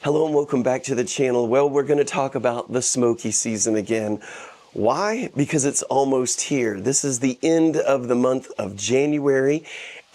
Hello and welcome back to the channel. Well, we're going to talk about the smoky season again. Why? Because it's almost here. This is the end of the month of January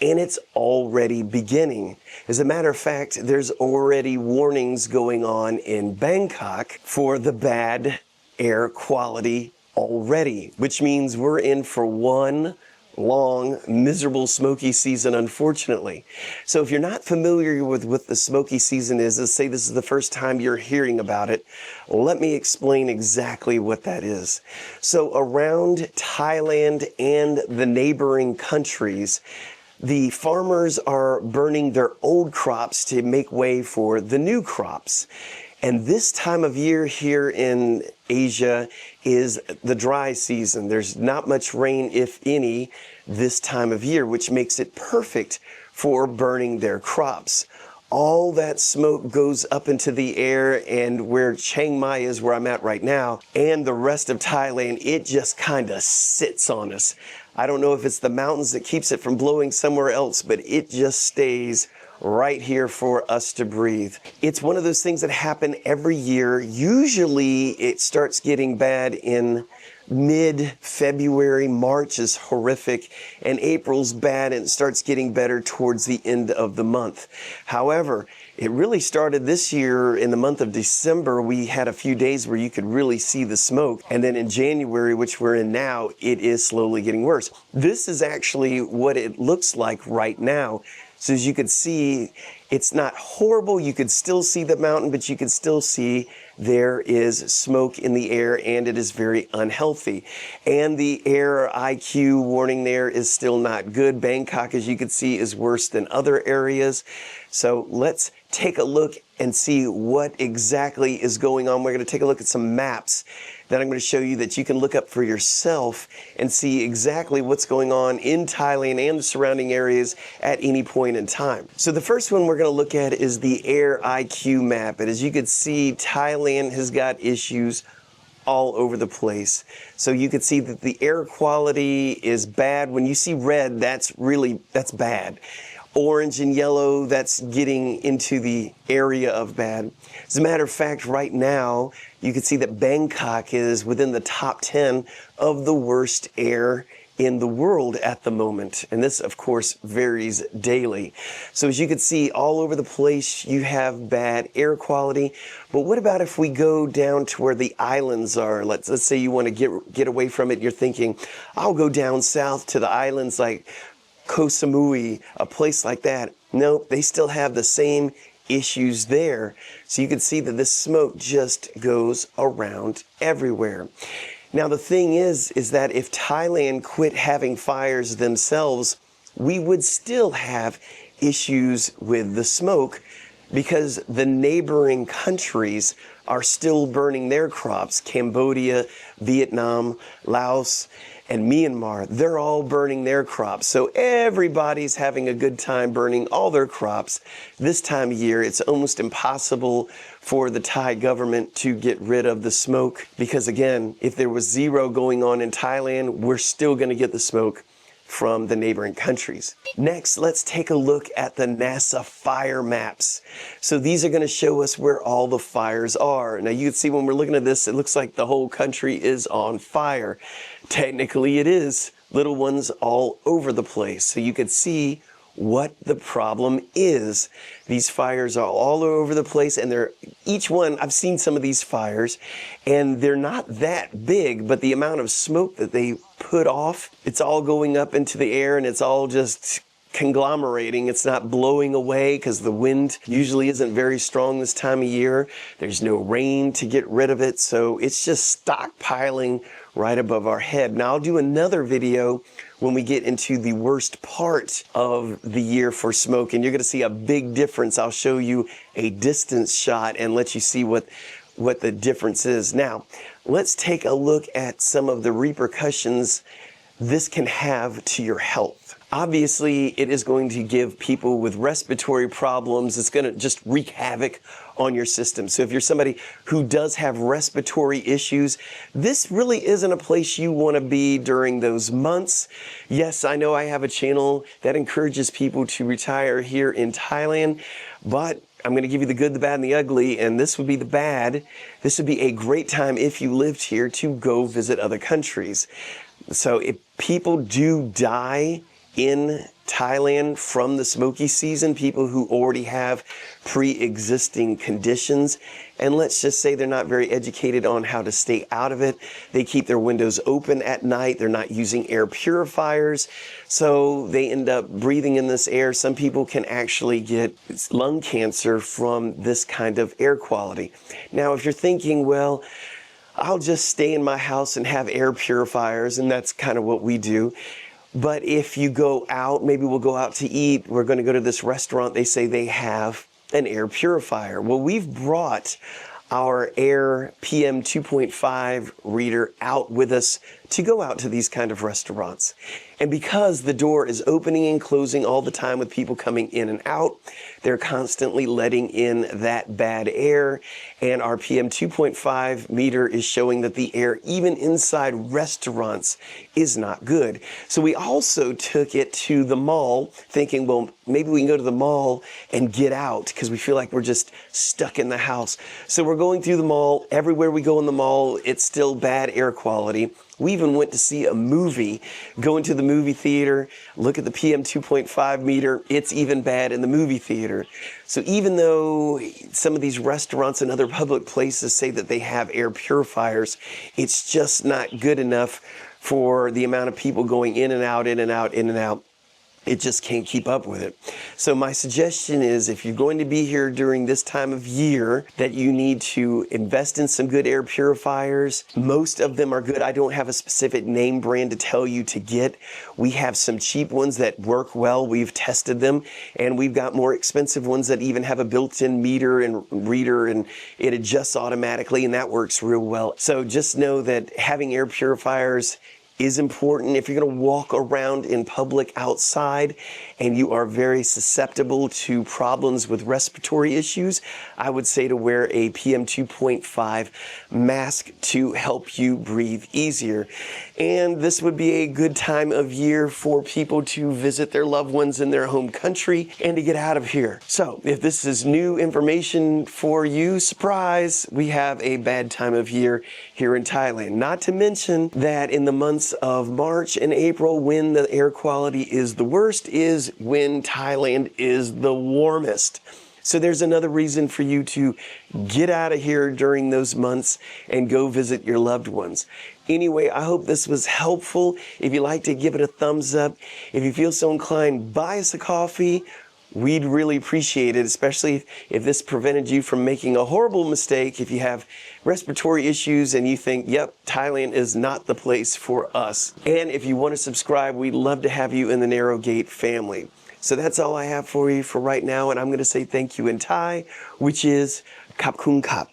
and it's already beginning. As a matter of fact, there's already warnings going on in Bangkok for the bad air quality already, which means we're in for one long, miserable smoky season, unfortunately. So if you're not familiar with what the smoky season is, let's say this is the first time you're hearing about it, let me explain exactly what that is. So around Thailand and the neighboring countries, the farmers are burning their old crops to make way for the new crops. And this time of year here in Asia is the dry season. There's not much rain, if any, this time of year, which makes it perfect for burning their crops. All that smoke goes up into the air, and where Chiang Mai is, where I'm at right now, and the rest of Thailand, it just kind of sits on us. I don't know if it's the mountains that keeps it from blowing somewhere else, but it just stays right here for us to breathe. It's one of those things that happen every year. Usually it starts getting bad in mid-February. March is horrific, and April's bad, and it starts getting better towards the end of the month. However, it really started this year in the month of December. We had a few days where you could really see the smoke, and then in January, which we're in now, it is slowly getting worse. This is actually what it looks like right now. So as you can see, it's not horrible. You could still see the mountain, but you can still see there is smoke in the air, and it is very unhealthy. And the air IQ warning there is still not good. Bangkok, as you can see, is worse than other areas. So let's take a look and see what exactly is going on. We're going to take a look at some maps that I'm going to show you that you can look up for yourself and see exactly what's going on in Thailand and the surrounding areas at any point in time. So the first one we're going to look at is the air IQ map. And as you can see, Thailand has got issues all over the place. So you can see that the air quality is bad. When you see red, that's bad. Orange and yellow, that's getting into the area of bad. As a matter of fact, right now, you can see that Bangkok is within the top 10 of the worst air in the world at the moment. And this, of course, varies daily. So as you can see, all over the place, you have bad air quality. But what about if we go down to where the islands are? Let's say you want to get away from it. You're thinking, I'll go down south to the islands like Koh Samui, a place like that. Nope, they still have the same issues there. So you can see that this smoke just goes around everywhere. Now the thing is that if Thailand quit having fires themselves, we would still have issues with the smoke because the neighboring countries are still burning their crops. Cambodia, Vietnam, Laos, and Myanmar, they're all burning their crops. So everybody's having a good time burning all their crops. This time of year, it's almost impossible for the Thai government to get rid of the smoke because, again, if there was zero going on in Thailand, we're still going to get the smoke from the neighboring countries. Next, let's take a look at the NASA fire maps. So these are going to show us where all the fires are. Now you can see when we're looking at this, it looks like the whole country is on fire. Technically it is. Little ones all over the place. So you can see what the problem is. These fires are all over the place, and each one, I've seen some of these fires, and they're not that big, but the amount of smoke that they put off, it's all going up into the air, and it's all just conglomerating. It's not blowing away because the wind usually isn't very strong this time of year. There's no rain to get rid of it, so it's just stockpiling right above our head. Now I'll do another video when we get into the worst part of the year for smoke, and you're going to see a big difference. I'll show you a distance shot and let you see what the difference is. Now, let's take a look at some of the repercussions this can have to your health. Obviously, it is going to give people with respiratory problems. It's going to just wreak havoc on your system. So if you're somebody who does have respiratory issues, this really isn't a place you want to be during those months. Yes, I know I have a channel that encourages people to retire here in Thailand, but I'm going to give you the good, the bad, and the ugly, and this would be the bad. This would be a great time if you lived here to go visit other countries. So if people do die in Thailand from the smoky season, people who already have pre-existing conditions, and let's just say they're not very educated on how to stay out of it. They keep their windows open at night. They're not using air purifiers. So they end up breathing in this air. Some people can actually get lung cancer from this kind of air quality. Now, if you're thinking, well, I'll just stay in my house and have air purifiers, and that's kind of what we do. But if you go out, maybe we'll go out to eat, we're going to go to this restaurant, they say they have an air purifier. Well, we've brought our Air PM 2.5 reader out with us to go out to these kind of restaurants. And because the door is opening and closing all the time with people coming in and out, they're constantly letting in that bad air. And our PM 2.5 meter is showing that the air, even inside restaurants, is not good. So we also took it to the mall thinking, well, maybe we can go to the mall and get out because we feel like we're just stuck in the house. So we're going through the mall. Everywhere we go in the mall, it's still bad air quality. We even went to see a movie, go into the movie theater, look at the PM 2.5 meter, it's even bad in the movie theater. So even though some of these restaurants and other public places say that they have air purifiers, it's just not good enough for the amount of people going in and out, in and out, in and out. It just can't keep up with it. So my suggestion is if you're going to be here during this time of year, that you need to invest in some good air purifiers. Most of them are good. I don't have a specific name brand to tell you to get. We have some cheap ones that work well. We've tested them, and we've got more expensive ones that even have a built-in meter and reader, and it adjusts automatically, and that works real well. So just know that having air purifiers is important. If you're going to walk around in public outside and you are very susceptible to problems with respiratory issues, I would say to wear a PM 2.5 mask to help you breathe easier. And this would be a good time of year for people to visit their loved ones in their home country and to get out of here. So if this is new information for you, surprise, we have a bad time of year here in Thailand. Not to mention that in the months of March and April, when the air quality is the worst, is when Thailand is the warmest. So there's another reason for you to get out of here during those months and go visit your loved ones. Anyway, I hope this was helpful. If you like to give it a thumbs up, if you feel so inclined, buy us a coffee. We'd really appreciate it, especially if this prevented you from making a horrible mistake. If you have respiratory issues and you think, yep, Thailand is not the place for us. And if you want to subscribe, we'd love to have you in the Narrow Gate family. So that's all I have for you for right now. And I'm going to say thank you in Thai, which is Khap Khun Khap.